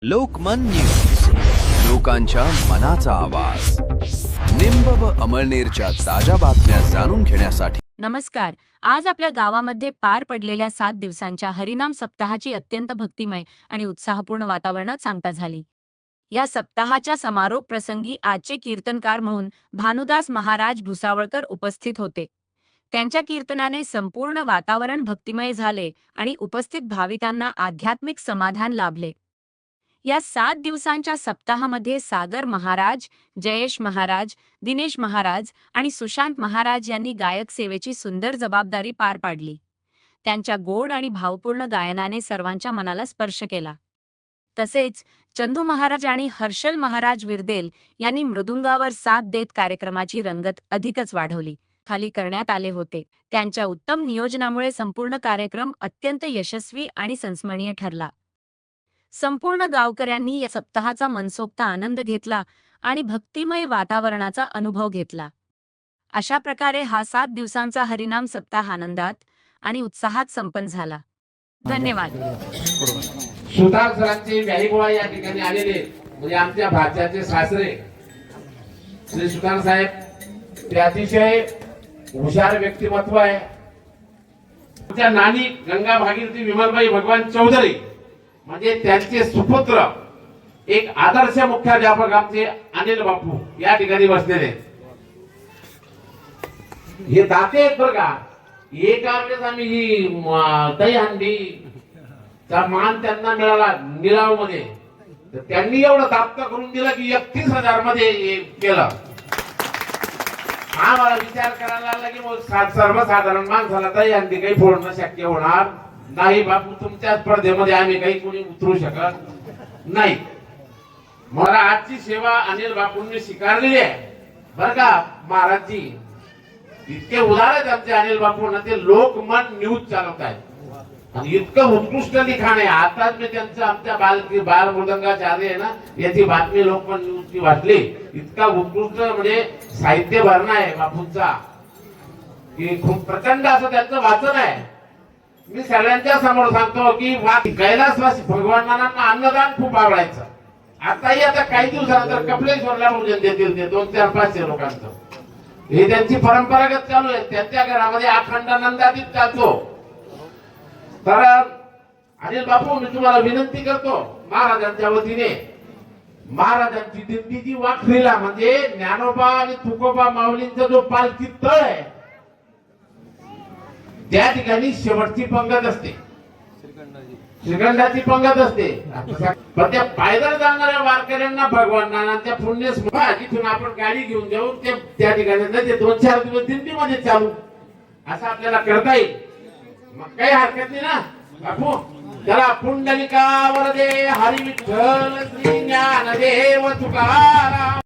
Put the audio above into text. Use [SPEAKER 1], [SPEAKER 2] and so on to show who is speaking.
[SPEAKER 1] लोकमन news, लोकांच्या मनाचा आवाज. निंब व अमळनेरच्या ताज्या बातम्या जाणून घेण्यासाठी.
[SPEAKER 2] नमस्कार. आज आपल्या गावामध्ये पार पडलेल्या 7 दिवसांच्या हरिनाम सप्ताहाची अत्यंत भक्तिमय आणि उत्साहपूर्ण वातावरणात सांगता झाली. या सप्ताहाच्या समारोप प्रसंगी आजचे कीर्तनकार म्हणून भानुदास महाराज भुसावळकर उपस्थित होते. त्यांच्या कीर्तनाने संपूर्ण वातावरण भक्तिमय झाले आणि उपस्थित भाविकांना आध्यात्मिक समाधान लाभले. या 7 दिवसांच्या सप्ताहामध्ये सागर महाराज, जयेश महाराज, दिनेश महाराज आणि सुशांत महाराज यांनी गायक सेवेची सुंदर जबाबदारी पार पाडली. त्यांच्या गोड आणि भावपूर्ण गायनाने सर्वांच्या मनाला स्पर्श केला. तसेच चंदू महाराज आणि हर्षल महाराज विरदेल यांनी मृदुंगावर साथ देत कार्यक्रमाची रंगत अधिकच वाढवली. खाली करण्यात आले होते. त्यांच्या उत्तम नियोजनामुळे संपूर्ण कार्यक्रम अत्यंत यशस्वी आणि संस्मरणीय ठरला. संपूर्ण गावकऱ्यांनी या सप्ताहाचा मनसोक्त आनंद घेतला आणि भक्तिमय वातावरणाचा अनुभव घेतला. अशा प्रकारे हा 7 दिवसांचा हरिनाम सप्ताह आनंदात आणि उत्साहात संपन्न झाला. धन्यवाद.
[SPEAKER 3] सुतार सरांचे व्याहीगोळा या ठिकाणी आलेले म्हणजे आमच्या भाच्याचे सासरे श्री सुतार साहेब, ते अतिशय हुशार व्यक्तिमत्व आहे. आमच्या नानी गंगा भागीरथी विमलबाई भगवान चौधरी म्हणजे त्यांचे सुपुत्र एक आदर्श मुख्याध्यापक आमचे अनिल बापू या ठिकाणी बसलेले. हे दाते आहेत बरं का. एका वेळेस आम्ही ही दहीहंडी चा मान त्यांना मिळाला निलाव मध्ये, तर त्यांनी एवढं दाप्त करून दिलं की 31,000 मध्ये केलं. हा मला विचार करायला लागला की सर्वसाधारण माणसाला दहीहंडी काही फोडणं शक्य होणार नाही. बापू, तुमच्या स्पर्धेमध्ये आम्ही काही कोणी उतरू शकत नाही. मला आजची सेवा अनिल बापूंनी स्वीकारलेली आहे बरं का. महाराजजी इतके उदार आहेत आमचे अनिल बापू ना, ते लोकमन न्यूज चालवत आहेत आणि इतकं उत्कृष्ट लिखाण आहे. आताच मी त्यांचं आमच्या बाल मृदंगाचार्य आहे ना, याची बातमी लोकमन न्यूजची वाचली. इतका उत्कृष्ट म्हणजे साहित्य भरणा आहे बापूंचा की खूप प्रचंड असं त्यांचं वाचन आहे. मी सगळ्यांच्या समोर सांगतो की कैलासवासी भगवानांना अन्नदान खूप आवडायचं. आताही आता काही दिवसानंतर कपिलेश्वरला भोजन देतील ते 200-500 लोकांचं. हे त्यांची परंपरागत चालू आहे. त्यांच्या घरामध्ये अखंड नंदादीप चालतो. तर अनिल बापू, मी तुम्हाला विनंती करतो महाराजांच्या वतीने, महाराजांची दिंडीची वाखरीला म्हणजे ज्ञानोबा आणि तुकोबा माऊलींचा जो पालखी तळ आहे त्या ठिकाणी शेवटची पंगत असते, श्रीखंडाची पंगत असते. पण त्या पायदळ जाणाऱ्या वारकऱ्यांना भगवानांच्या पुण्य जिथून आपण गाडी घेऊन जाऊ त्या ठिकाणी ते 2-4 दिवस दिंडीमध्ये चालू असं आपल्याला करता येईल. मग काही हरकत नाही ना बापू. त्याला पुंडलिका वरदे हरी विठ्ठल श्री ज्ञानदेव तुकाराम.